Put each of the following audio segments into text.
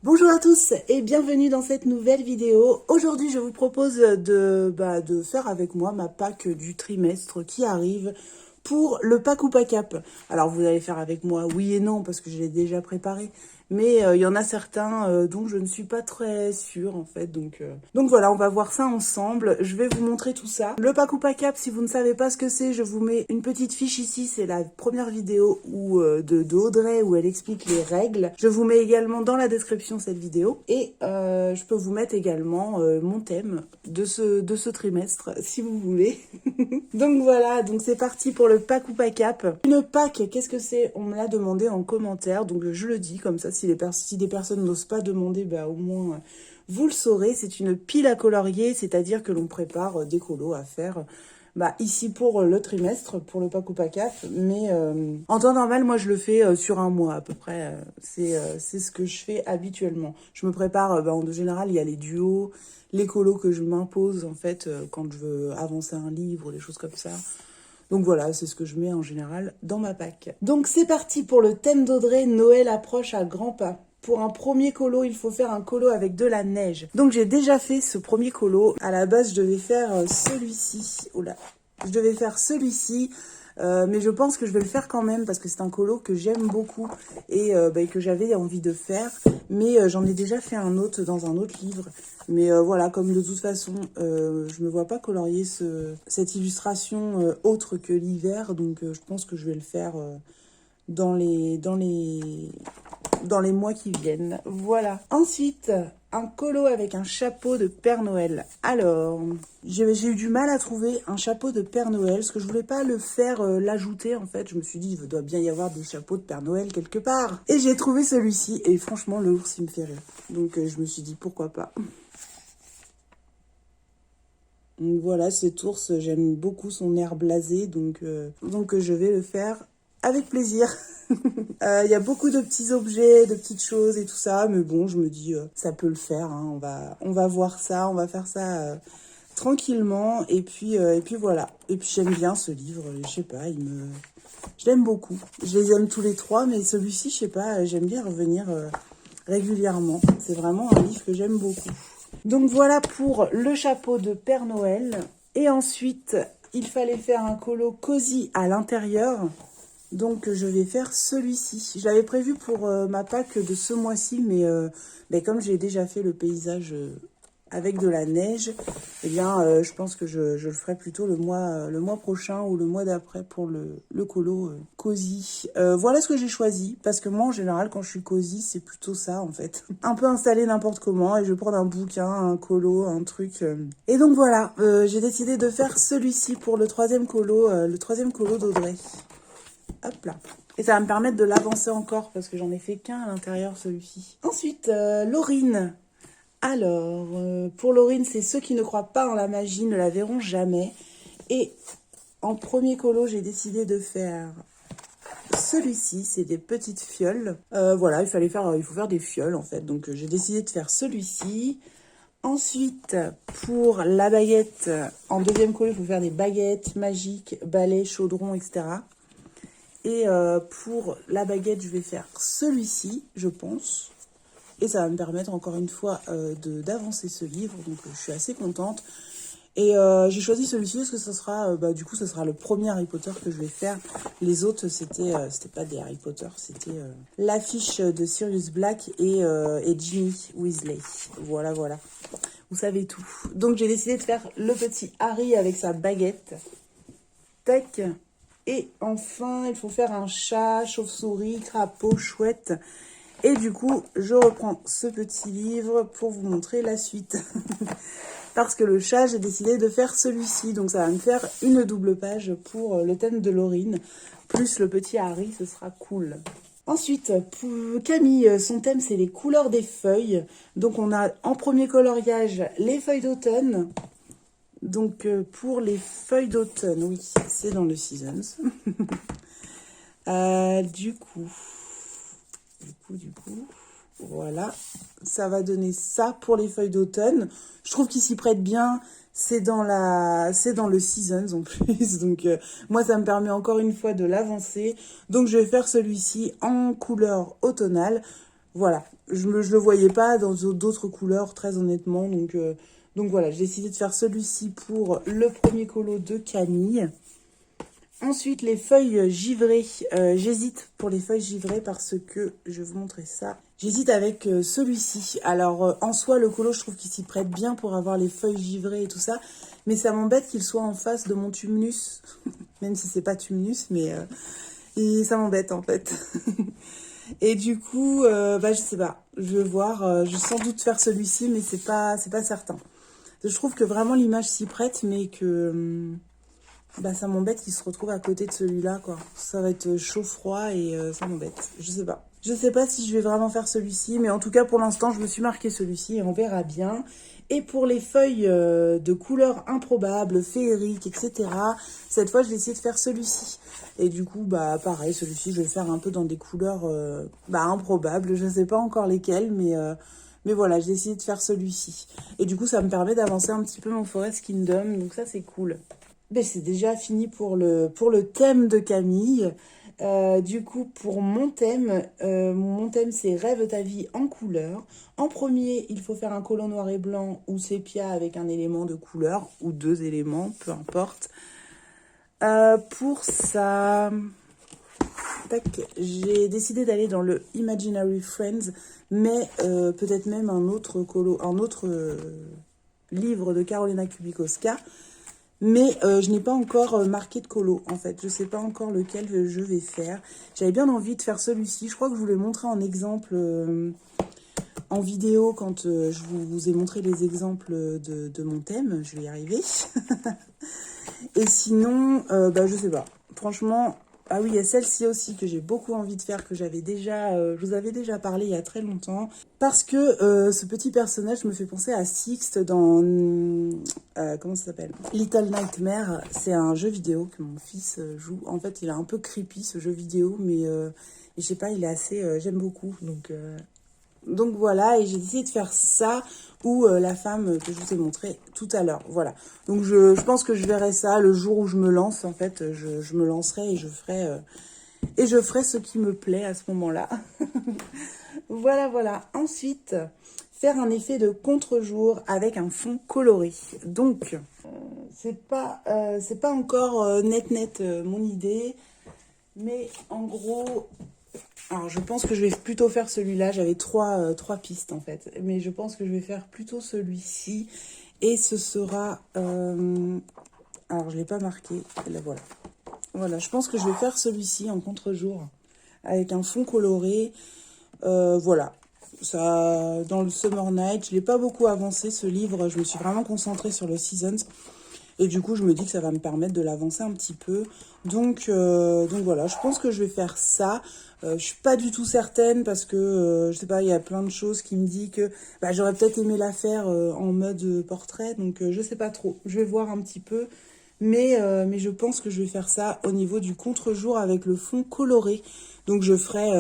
Bonjour à tous et bienvenue dans cette nouvelle vidéo. Aujourd'hui, je vous propose de faire avec moi ma pack du trimestre qui arrive pour le pack ou pack up. Alors, vous allez faire avec moi oui et non parce que je l'ai déjà préparé. Mais il y en a certains dont je ne suis pas très sûre en fait. Donc voilà, on va voir ça ensemble. Je vais vous montrer tout ça. Le pack ou pack up, si vous ne savez pas ce que c'est, je vous mets une petite fiche ici. C'est la première vidéo de Audrey où elle explique les règles. Je vous mets également dans la description cette vidéo. Et je peux vous mettre également mon thème de ce trimestre si vous voulez. Donc voilà, donc c'est parti pour le pack ou pack up. Une pack, qu'est-ce que c'est? On me l'a demandé en commentaire, donc je le dis comme ça. Si des personnes n'osent pas demander, au moins vous le saurez. C'est une pile à colorier, c'est-à-dire que l'on prépare des colos à faire ici pour le trimestre, pour le pack ou pack up. Mais en temps normal, moi je le fais sur un mois à peu près. C'est ce que je fais habituellement. Je me prépare, en général, il y a les duos, les colos que je m'impose en fait quand je veux avancer un livre, des choses comme ça. Donc voilà, c'est ce que je mets en général dans ma pack. Donc c'est parti pour le thème d'Audrey, Noël approche à grands pas. Pour un premier colo, il faut faire un colo avec de la neige. Donc j'ai déjà fait ce premier colo. À la base, je devais faire celui-ci. Oula, je devais faire celui-ci. Mais je pense que je vais le faire quand même parce que c'est un colo que j'aime beaucoup et que j'avais envie de faire. Mais j'en ai déjà fait un autre dans un autre livre. Mais voilà, comme de toute façon, je me vois pas colorier cette illustration autre que l'hiver. Donc je pense que je vais le faire dans les mois qui viennent. Voilà. Ensuite, un colo avec un chapeau de Père Noël. Alors, j'ai eu du mal à trouver un chapeau de Père Noël, parce que je voulais pas le faire l'ajouter, en fait. Je me suis dit, il doit bien y avoir des chapeaux de Père Noël quelque part. Et j'ai trouvé celui-ci, et franchement, le ours, il me fait rire. Donc, je me suis dit, pourquoi pas. Donc voilà, cet ours, j'aime beaucoup son air blasé, donc je vais le faire avec plaisir. Il y a beaucoup de petits objets, de petites choses et tout ça, mais bon, je me dis, ça peut le faire, hein, on va voir ça, on va faire ça tranquillement, et puis voilà. Et puis j'aime bien ce livre, je sais pas, je l'aime beaucoup. Je les aime tous les trois, mais celui-ci, je sais pas, j'aime bien revenir régulièrement. C'est vraiment un livre que j'aime beaucoup. Donc voilà pour le chapeau de Père Noël. Et ensuite, il fallait faire un colo cosy à l'intérieur. Donc je vais faire celui-ci. Je l'avais prévu pour ma pack de ce mois-ci, mais comme j'ai déjà fait le paysage avec de la neige, eh bien je pense que je le ferai plutôt le mois prochain ou le mois d'après pour le colo cosy. Voilà ce que j'ai choisi, parce que moi en général quand je suis cosy, c'est plutôt ça en fait. Un peu installé n'importe comment et je vais prendre un bouquin, un colo, un truc. Et donc voilà, j'ai décidé de faire celui-ci pour le troisième colo d'Audrey. Hop là. Et ça va me permettre de l'avancer encore parce que j'en ai fait qu'un à l'intérieur celui-ci. Ensuite, Laurine. Alors, pour Laurine, c'est ceux qui ne croient pas en la magie ne la verront jamais. Et en premier colo, j'ai décidé de faire celui-ci. C'est des petites fioles. Voilà, il faut faire des fioles en fait. Donc j'ai décidé de faire celui-ci. Ensuite, pour la baguette, en deuxième colo, il faut faire des baguettes magiques, balais, chaudrons, etc. Et pour la baguette, je vais faire celui-ci, je pense. Et ça va me permettre encore une fois d'avancer ce livre. Donc je suis assez contente. Et j'ai choisi celui-ci parce que ça sera, ce sera le premier Harry Potter que je vais faire. Les autres, c'était pas des Harry Potter, c'était l'affiche de Sirius Black et Ginny Weasley. Voilà, voilà. Vous savez tout. Donc j'ai décidé de faire le petit Harry avec sa baguette. Tac. Et enfin, il faut faire un chat, chauve-souris, crapaud, chouette. Et du coup, je reprends ce petit livre pour vous montrer la suite. Parce que le chat, j'ai décidé de faire celui-ci. Donc ça va me faire une double page pour le thème de Laurine. Plus le petit Harry, ce sera cool. Ensuite, pour Camille, son thème, c'est les couleurs des feuilles. Donc on a en premier coloriage les feuilles d'automne. Donc, pour les feuilles d'automne, oui, c'est dans le Seasons. Du coup, voilà, ça va donner ça pour les feuilles d'automne. Je trouve qu'il s'y prête bien. C'est dans le Seasons en plus. Donc, moi, ça me permet encore une fois de l'avancer. Donc, je vais faire celui-ci en couleur automnale. Voilà, je le voyais pas dans d'autres couleurs, très honnêtement. Donc voilà, j'ai décidé de faire celui-ci pour le premier colo de Camille. Ensuite, les feuilles givrées. J'hésite pour les feuilles givrées parce que, je vais vous montrer ça. J'hésite avec celui-ci. Alors, en soi, le colo, je trouve qu'il s'y prête bien pour avoir les feuilles givrées et tout ça. Mais ça m'embête qu'il soit en face de mon tumnus. Même si c'est pas tumnus, mais et ça m'embête en fait. Et du coup, je sais pas. Je vais voir. Je vais sans doute faire celui-ci, mais c'est pas certain. Je trouve que vraiment l'image s'y prête, mais que ça m'embête qu'il se retrouve à côté de celui-là, quoi. Ça va être chaud-froid et ça m'embête. Je sais pas. Je sais pas si je vais vraiment faire celui-ci, mais en tout cas, pour l'instant, je me suis marqué celui-ci et on verra bien. Et pour les feuilles de couleurs improbables, féeriques, etc., cette fois, je vais essayer de faire celui-ci. Et du coup, pareil, celui-ci, je vais le faire un peu dans des couleurs improbables. Je sais pas encore lesquelles, mais voilà, j'ai essayé de faire celui-ci. Et du coup, ça me permet d'avancer un petit peu mon Forest Kingdom, donc ça, c'est cool. C'est déjà fini pour le thème de Camille. Du coup, pour mon thème c'est Rêve ta vie en couleur. En premier, il faut faire un colo noir et blanc ou sépia avec un élément de couleur, ou 2 éléments, peu importe. Pour ça, j'ai décidé d'aller dans le Imaginary Friends, mais peut-être même un autre livre de Karolina Kubikowska. Mais je n'ai pas encore marqué de colo, en fait. Je ne sais pas encore lequel je vais faire. J'avais bien envie de faire celui-ci. Je crois que je vous l'ai montré en exemple en vidéo quand je vous ai montré les exemples de mon thème. Je vais y arriver. Et sinon, je sais pas. Franchement, ah oui, il y a celle-ci aussi que j'ai beaucoup envie de faire, que je vous avais déjà parlé il y a très longtemps. Parce que ce petit personnage me fait penser à Sixte dans, comment ça s'appelle, Little Nightmare. C'est un jeu vidéo que mon fils joue. En fait, il est un peu creepy ce jeu vidéo, mais je sais pas, il est assez, j'aime beaucoup. Donc voilà, et j'ai décidé de faire ça ou la femme que je vous ai montré tout à l'heure. Voilà. Donc je pense que je verrai ça le jour où je me lance. En fait, je me lancerai et je ferai ce qui me plaît à ce moment-là. Voilà. Ensuite, faire un effet de contre-jour avec un fond coloré. Donc, c'est pas encore net mon idée. Mais en gros, alors je pense que je vais plutôt faire celui-là. J'avais trois pistes en fait. Mais je pense que je vais faire plutôt celui-ci. Et ce sera... alors je ne l'ai pas marqué. Là, voilà. Voilà, je pense que je vais faire celui-ci en contre-jour. Avec un fond coloré. Voilà. Ça, dans le Summer Night, je l'ai pas beaucoup avancé ce livre. Je me suis vraiment concentrée sur le Seasons. Et du coup, je me dis que ça va me permettre de l'avancer un petit peu. Donc voilà, je pense que je vais faire ça. Je suis pas du tout certaine parce que, je sais pas, il y a plein de choses qui me disent que j'aurais peut-être aimé la faire en mode portrait. Donc je sais pas trop. Je vais voir un petit peu. Mais je pense que je vais faire ça au niveau du contre-jour avec le fond coloré. Donc je ferai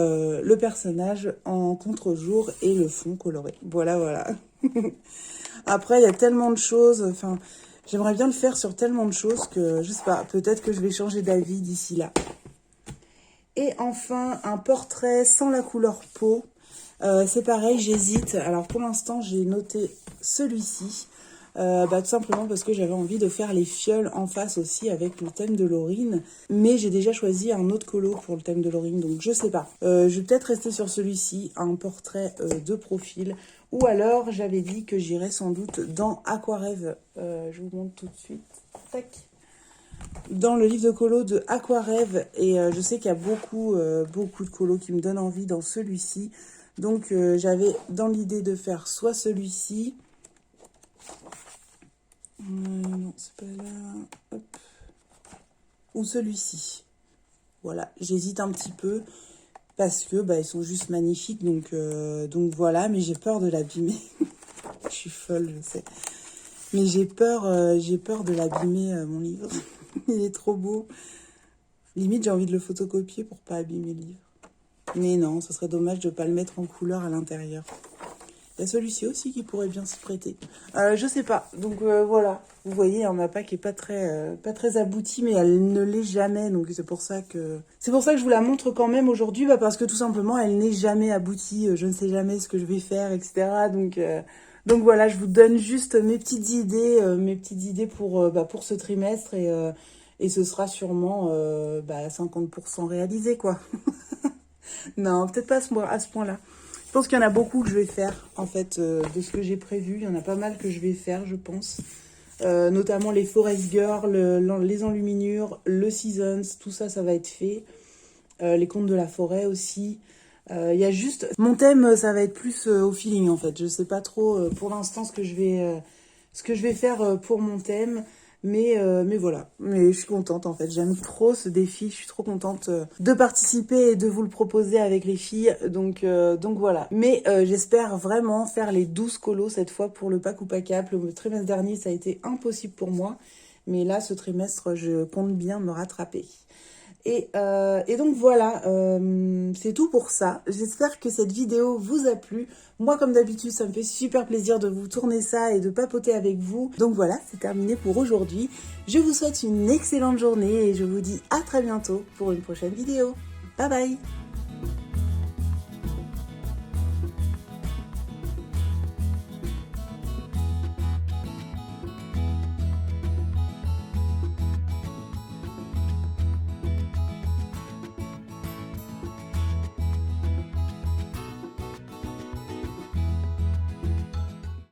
le personnage en contre-jour et le fond coloré. Voilà. Après, il y a tellement de choses. Enfin, j'aimerais bien le faire sur tellement de choses que, je sais pas, peut-être que je vais changer d'avis d'ici là. Et enfin, un portrait sans la couleur peau. C'est pareil, j'hésite. Alors pour l'instant, j'ai noté celui-ci. Tout simplement parce que j'avais envie de faire les fioles en face aussi avec le thème de Laurine. Mais j'ai déjà choisi un autre colo pour le thème de Laurine, donc je sais pas. Je vais peut-être rester sur celui-ci, un portrait de profil. Ou alors, j'avais dit que j'irais sans doute dans Aquarêve. Je vous montre tout de suite. Tac. Dans le livre de colo de Aquarêve. Et je sais qu'il y a beaucoup de colos qui me donnent envie dans celui-ci. Donc, j'avais dans l'idée de faire soit celui-ci... non, c'est pas là. Hop. Ou celui-ci. Voilà, j'hésite un petit peu parce que ils sont juste magnifiques. Donc voilà, mais j'ai peur de l'abîmer. Je suis folle, je sais. Mais j'ai peur de l'abîmer, mon livre. Il est trop beau. Limite, j'ai envie de le photocopier pour pas abîmer le livre. Mais non, ce serait dommage de ne pas le mettre en couleur à l'intérieur. Il y a celui-ci aussi qui pourrait bien s'y prêter. Je sais pas. Donc voilà. Vous voyez, hein, ma PAC est pas très aboutie, mais elle ne l'est jamais. Donc c'est pour ça que je vous la montre quand même aujourd'hui, parce que tout simplement, elle n'est jamais aboutie. Je ne sais jamais ce que je vais faire, etc. Donc voilà, je vous donne juste mes petites idées pour ce trimestre et ce sera sûrement 50% réalisé, quoi. Non, peut-être pas à ce point-là. Je pense qu'il y en a beaucoup que je vais faire, en fait, de ce que j'ai prévu. Il y en a pas mal que je vais faire, je pense. Notamment les Forest Girl, les enluminures, le Seasons, tout ça, ça va être fait. Les contes de la forêt aussi. Il y a juste... Mon thème, ça va être plus au feeling, en fait. Je sais pas trop, pour l'instant, ce que je vais faire pour mon thème. Mais voilà, mais je suis contente en fait, j'aime trop ce défi, je suis trop contente de participer et de vous le proposer avec les filles, donc voilà. Mais j'espère vraiment faire les 12 colos cette fois pour le pack ou pack up. Le trimestre dernier ça a été impossible pour moi, mais là ce trimestre je compte bien me rattraper. Et donc voilà, c'est tout pour ça. J'espère que cette vidéo vous a plu. Moi, comme d'habitude, ça me fait super plaisir de vous tourner ça et de papoter avec vous. Donc voilà, c'est terminé pour aujourd'hui. Je vous souhaite une excellente journée et je vous dis à très bientôt pour une prochaine vidéo. Bye bye!